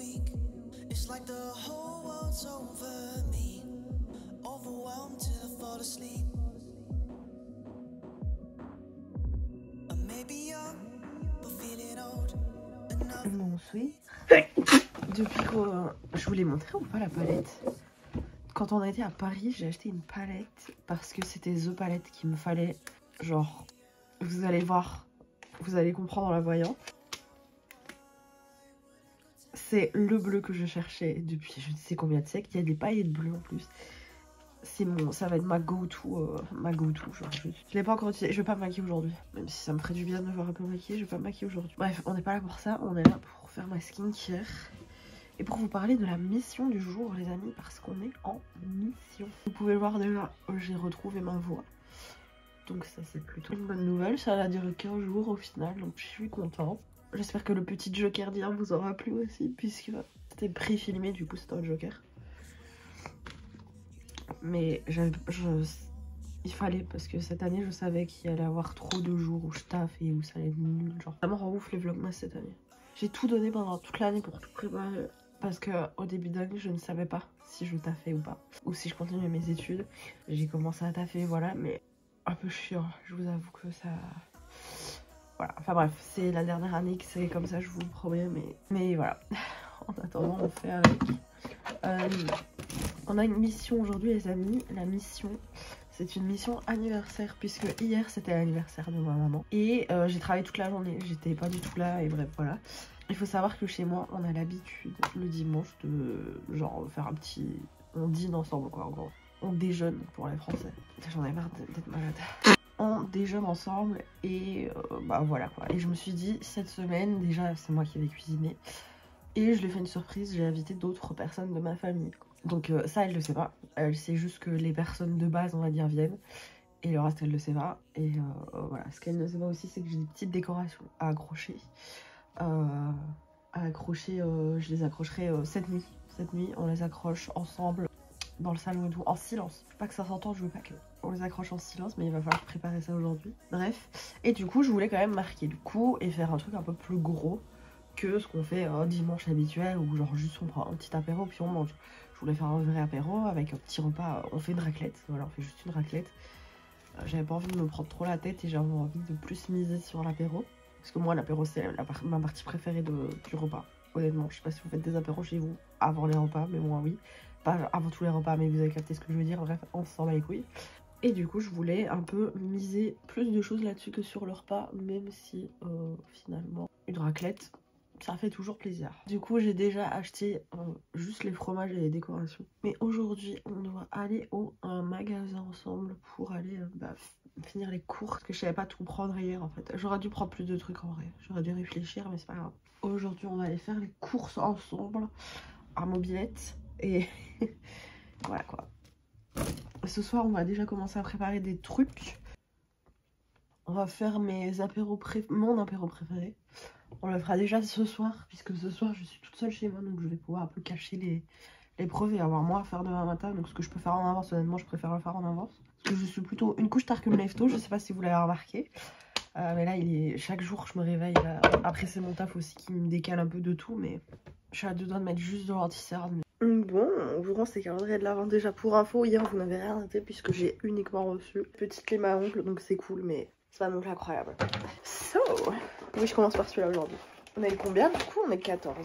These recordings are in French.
week. It's like the whole world's over me. Overwhelmed till I fall asleep. I may be young, but feeling old. Bonsoir. Depuis que je vous l'ai montré ou pas la palette. Quand on a été à Paris, j'ai acheté une palette parce que c'était the palette qu'il me fallait. Genre, vous allez voir, vous allez comprendre en la voyant. C'est le bleu que je cherchais depuis je ne sais combien de siècles. Il y a des paillettes bleues en plus. C'est mon, ça va être ma go-to, genre je l'ai pas encore utilisé, je vais pas me maquiller aujourd'hui. Même si ça me ferait du bien de me voir un peu maquillée, je vais pas me maquiller aujourd'hui. Bref, on n'est pas là pour ça, on est là pour faire ma skincare. Et pour vous parler de la mission du jour les amis, parce qu'on est en mission. Vous pouvez le voir déjà, j'ai retrouvé ma voix. Donc ça c'est plutôt une bonne nouvelle, ça a duré 15 jours au final, donc je suis contente. J'espère que le petit joker d'hier vous aura plu aussi, puisque c'était pré-filmé, du coup c'était un joker. Mais il fallait, parce que cette année je savais qu'il allait y avoir trop de jours où je taffe et où ça allait être nul. Genre vraiment en ouf les vlogmas cette année. J'ai tout donné pendant toute l'année pour tout préparer. Parce qu'au début d'année je ne savais pas si je taffais ou pas. Ou si je continuais mes études. J'ai commencé à taffer, voilà, mais un peu chiant. Je vous avoue que ça... Voilà, enfin bref, c'est la dernière année que c'est comme ça, je vous le promets. Mais voilà, en attendant on fait avec. On a une mission aujourd'hui les amis. La mission, c'est une mission anniversaire, puisque hier c'était l'anniversaire de ma maman. Et j'ai travaillé toute la journée, j'étais pas du tout là et bref voilà. Il faut savoir que chez moi on a l'habitude le dimanche de genre faire un petit... On dîne ensemble quoi en gros. On déjeune pour les Français. J'en ai marre d'être malade. On déjeune ensemble et bah voilà quoi. Et je me suis dit cette semaine, déjà c'est moi qui vais cuisiner. Et je lui ai fait une surprise, j'ai invité d'autres personnes de ma famille. Donc ça elle le sait pas. Elle sait juste que les personnes de base on va dire viennent. Et le reste elle le sait pas. Et voilà, ce qu'elle ne sait pas aussi c'est que j'ai des petites décorations à accrocher. Je les accrocherai cette nuit. Cette nuit on les accroche ensemble dans le salon et tout, en silence. Pas que ça s'entende, je veux pas que on les accroche en silence, mais il va falloir préparer ça aujourd'hui. Bref, et du coup je voulais quand même marquer le coup et faire un truc un peu plus gros que ce qu'on fait dimanche habituel, où genre juste on prend un petit apéro puis on mange. Je voulais faire un vrai apéro avec un petit repas, on fait une raclette, voilà, on fait juste une raclette. J'avais pas envie de me prendre trop la tête et j'avais envie de plus miser sur l'apéro. Parce que moi l'apéro c'est ma partie préférée du repas, honnêtement. Je sais pas si vous faites des apéros chez vous avant les repas, mais moi oui. Pas avant tous les repas, mais vous avez capté ce que je veux dire, bref, on s'en bat les couilles. Et du coup je voulais un peu miser plus de choses là-dessus que sur le repas, même si finalement une raclette ça fait toujours plaisir. Du coup j'ai déjà acheté juste les fromages et les décorations. Mais aujourd'hui on doit aller au magasin ensemble pour aller finir les courses. Parce que je savais pas tout prendre hier en fait. J'aurais dû prendre plus de trucs en vrai. J'aurais dû réfléchir mais c'est pas grave. Aujourd'hui on va aller faire les courses ensemble à Mobilette. Et voilà quoi. Ce soir on va déjà commencer à préparer des trucs. On va faire mon apéro préféré. On le fera déjà ce soir, puisque ce soir je suis toute seule chez moi, donc je vais pouvoir un peu cacher les preuves et avoir moins à faire demain matin. Donc ce que je peux faire en avance, honnêtement je préfère le faire en avance. Parce que je suis plutôt une couche tard que me lève tôt, je sais pas si vous l'avez remarqué. Mais là chaque jour je me réveille, après c'est mon taf aussi qui me décale un peu de tout, mais je suis à deux doigts de mettre juste de l'anti-cerne. Bon, on vous rend ces calendriers de l'avant déjà pour info. Hier vous n'avez rien noté puisque j'ai uniquement reçu petite clé ma oncle, donc c'est cool mais c'est pas non plus incroyable. So, oui je commence par celui-là aujourd'hui. On est le combien du coup? On est 14.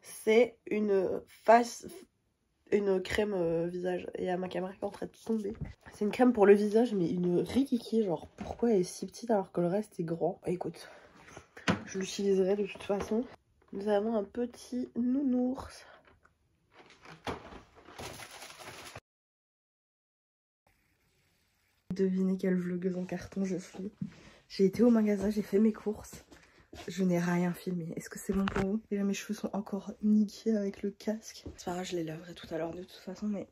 C'est une crème visage. Et il y a ma caméra qui est en train de tomber. C'est une crème pour le visage mais une rikiki, genre pourquoi elle est si petite alors que le reste est grand? Écoute, je l'utiliserai de toute façon. Nous avons un petit nounours. Devinez quelle vlogueuse en carton je suis. J'ai été au magasin, j'ai fait mes courses. Je n'ai rien filmé. Est-ce que c'est bon pour vous? Déjà mes cheveux sont encore niqués avec le casque. C'est pas grave, je les laverai tout à l'heure de toute façon, mais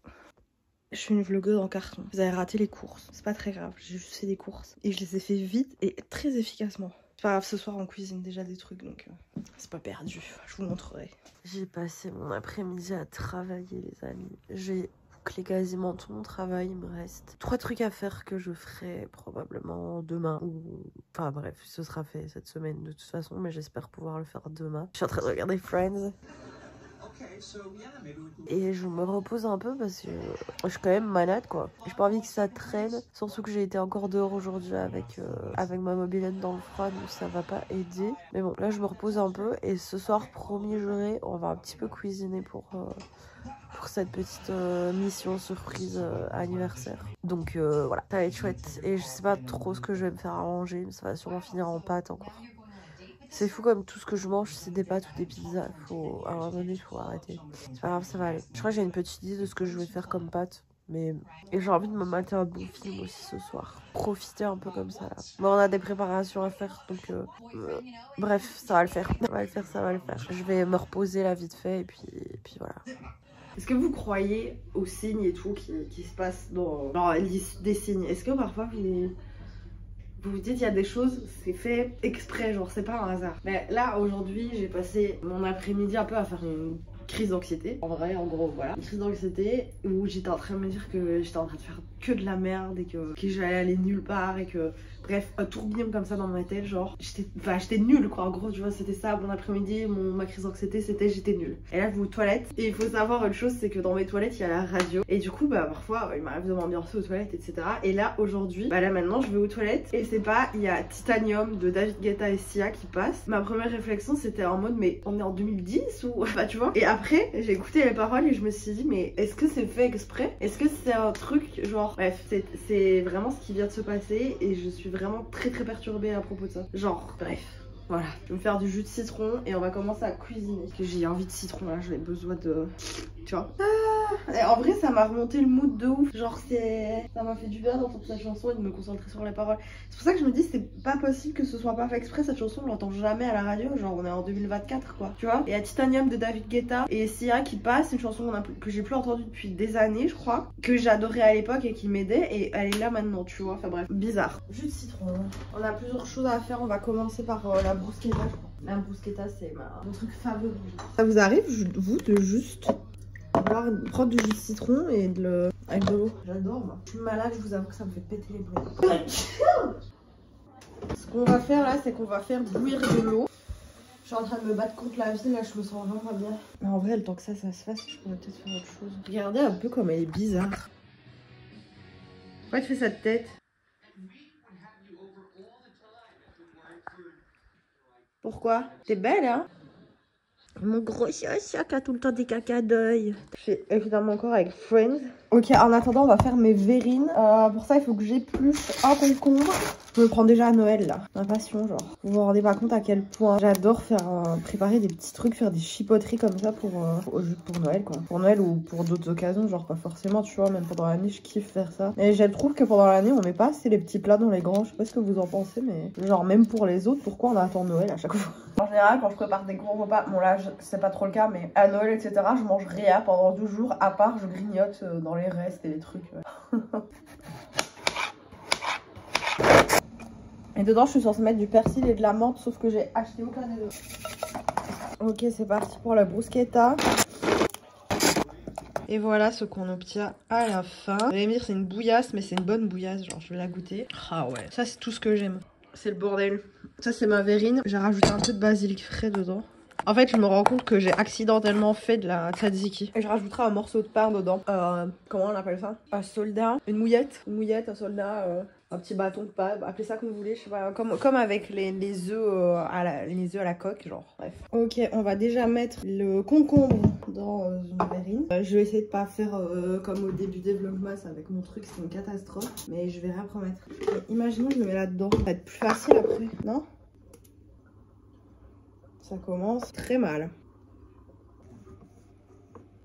je suis une vlogueuse en carton. Vous avez raté les courses. C'est pas très grave, j'ai juste fait des courses. Et je les ai fait vite et très efficacement. C'est pas grave, ce soir on cuisine déjà des trucs, donc c'est pas perdu. Je vous montrerai. J'ai passé mon après-midi à travailler les amis. J'ai quasiment tout mon travail. Il me reste 3 trucs à faire que je ferai probablement demain ou enfin bref ce sera fait cette semaine de toute façon, mais j'espère pouvoir le faire demain. Je suis en train de regarder Friends. Et je me repose un peu parce que je suis quand même malade quoi. J'ai pas envie que ça traîne. Surtout que j'ai été encore dehors aujourd'hui avec ma mobilette dans le froid, donc ça va pas aider. Mais bon, là je me repose un peu et ce soir, promis juré, on va un petit peu cuisiner pour cette petite mission surprise anniversaire. Donc voilà, ça va être chouette. Et je sais pas trop ce que je vais me faire à manger, mais ça va sûrement finir en pâtes encore. C'est fou comme tout ce que je mange, c'est des pâtes ou des pizzas. À un moment donné, il faut arrêter. C'est pas grave, ça va aller. Je crois que j'ai une petite idée de ce que je vais faire comme pâtes. Et j'ai envie de me mater un bon film aussi ce soir. Profiter un peu comme ça là. Bon, on a des préparations à faire, donc bref, ça va le faire. Ça va le faire. Je vais me reposer là vite fait et puis voilà. Est-ce que vous croyez aux signes et tout qui se passent dans... Genre, elles disent des signes. Est-ce que parfois vous vous dites il y a des choses, c'est fait exprès, genre c'est pas un hasard. Mais là aujourd'hui j'ai passé mon après-midi un peu à faire une crise d'anxiété. En vrai, en gros, voilà. Une crise d'anxiété où j'étais en train de me dire que j'étais en train de faire que de la merde et que j'allais aller nulle part et que... Bref, un tourbillon comme ça dans ma tête, genre j'étais nulle quoi, en gros tu vois, c'était ça mon après-midi, ma crise d'anxiété c'était j'étais nulle. Et là je vais aux toilettes et il faut savoir une chose, c'est que dans mes toilettes il y a la radio et du coup bah parfois il m'arrive de m'ambiancer aux toilettes etc. Et là aujourd'hui, bah là maintenant je vais aux toilettes et c'est pas, il y a Titanium de David Guetta et Sia qui passe. Ma première réflexion c'était en mode mais on est en 2010 ou bah tu vois. Et après j'ai écouté les paroles et je me suis dit mais est-ce que c'est fait exprès? Est-ce que c'est un truc genre... Bref, c'est vraiment ce qui vient de se passer et je suis vraiment très perturbée à propos de ça. Genre, bref. Voilà, je vais me faire du jus de citron et on va commencer à cuisiner. Parce que j'ai envie de citron là, j'ai besoin de... Tu vois. Et en vrai, ça m'a remonté le mood de ouf. Genre, ça m'a fait du bien d'entendre cette chanson et de me concentrer sur les paroles. C'est pour ça que je me dis, c'est pas possible que ce soit pas fait exprès. Cette chanson, on l'entend jamais à la radio. Genre, on est en 2024, quoi. Tu vois. Et il y a Titanium de David Guetta et Sia qui passe. Une chanson que j'ai plus entendue depuis des années, je crois. Que j'adorais à l'époque et qui m'aidait. Et elle est là maintenant, tu vois. Enfin bref, bizarre. Jus de citron. On a plusieurs choses à faire. On va commencer par la bruschetta, je crois. La bruschetta, c'est mon truc favori. Ça vous arrive, vous, de juste prendre du jus de citron et avec de l'eau? J'adore moi. Je suis malade, je vous avoue que ça me fait péter les bras. Ce qu'on va faire là, c'est qu'on va faire bouillir de l'eau. Je suis en train de me battre contre la vie, là je me sens vraiment pas bien. Mais en vrai, le temps que ça se fasse, je pourrais peut-être faire autre chose. Regardez un peu comme elle est bizarre. Pourquoi tu fais cette tête? Pourquoi? T'es belle hein? Mon gros chat qui a tout le temps des caca d'œil. Je suis évidemment encore avec Friends. Ok, en attendant, on va faire mes verrines. Pour ça, il faut que j'épluche un concombre. Je me prends déjà à Noël, là. Ma passion, genre. Vous vous rendez pas compte à quel point j'adore préparer des petits trucs, faire des chipoteries comme ça pour Noël, quoi. Pour Noël ou pour d'autres occasions, genre pas forcément, tu vois. Même pendant l'année, je kiffe faire ça. Mais je trouve que pendant l'année, on met pas assez les petits plats dans les grands. Je sais pas ce que vous en pensez, mais genre même pour les autres, pourquoi on attend Noël à chaque fois? En général, quand je prépare des gros repas, bon là, c'est pas trop le cas, mais à Noël, etc., je mange rien pendant 12 jours, à part je grignote dans les restes et les trucs. Et dedans, je suis censée mettre du persil et de la menthe, sauf que j'ai acheté aucun des deux. Ok, c'est parti pour la bruschetta. Et voilà ce qu'on obtient à la fin. Vous allez me dire c'est une bouillasse, mais c'est une bonne bouillasse, genre je vais la goûter. Ah ouais, ça c'est tout ce que j'aime. C'est le bordel. Ça c'est ma verrine. J'ai rajouté un peu de basilic frais dedans. En fait, je me rends compte que j'ai accidentellement fait de la tzatziki. Et je rajouterai un morceau de pain dedans. Comment on appelle ça? Un soldat. Une mouillette. Une mouillette, un soldat. Un petit bâton de pain. Appelez ça comme vous voulez. Je sais pas. Comme avec les œufs à la coque, genre. Bref. Ok, on va déjà mettre le concombre dans une verrine. Je vais essayer de pas faire comme au début des vlogmas avec mon truc. C'est une catastrophe. Mais je vais rien promettre. Imaginons que je le mets là-dedans. Ça va être plus facile après. Non? Ça commence très mal.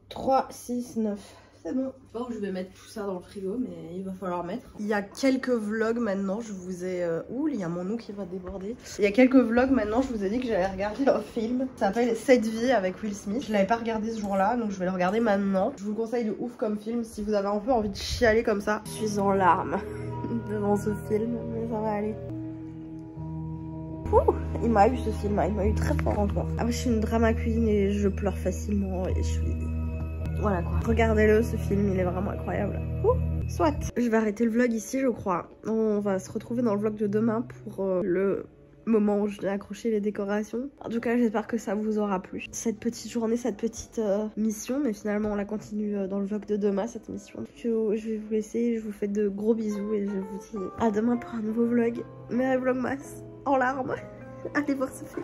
3, 6, 9. C'est bon. Je sais pas où je vais mettre tout ça dans le frigo, mais il va falloir mettre. Il y a quelques vlogs maintenant, je vous ai... Ouh, il y a mon eau qui va déborder. Il y a quelques vlogs maintenant, je vous ai dit que j'allais regarder un film. Ça s'appelle Cette vie avec Will Smith. Je l'avais pas regardé ce jour-là, donc je vais le regarder maintenant. Je vous conseille de ouf comme film si vous avez un peu envie de chialer comme ça. Je suis en larmes devant ce film, mais ça va aller. Ouh, il m'a eu ce film, il m'a eu très fort encore. Ah, je suis une drama queen et je pleure facilement et je suis... Voilà quoi. Regardez-le, ce film, il est vraiment incroyable. Ouh, soit. Je vais arrêter le vlog ici, je crois. On va se retrouver dans le vlog de demain pour le moment où je vais accrocher les décorations. En tout cas, j'espère que ça vous aura plu. Cette petite journée, cette petite mission, mais finalement on la continue dans le vlog de demain, cette mission. Donc, je vais vous laisser, je vous fais de gros bisous et je vous dis à demain pour un nouveau vlog. Mais un vlogmas en larmes. Allez voir ce film.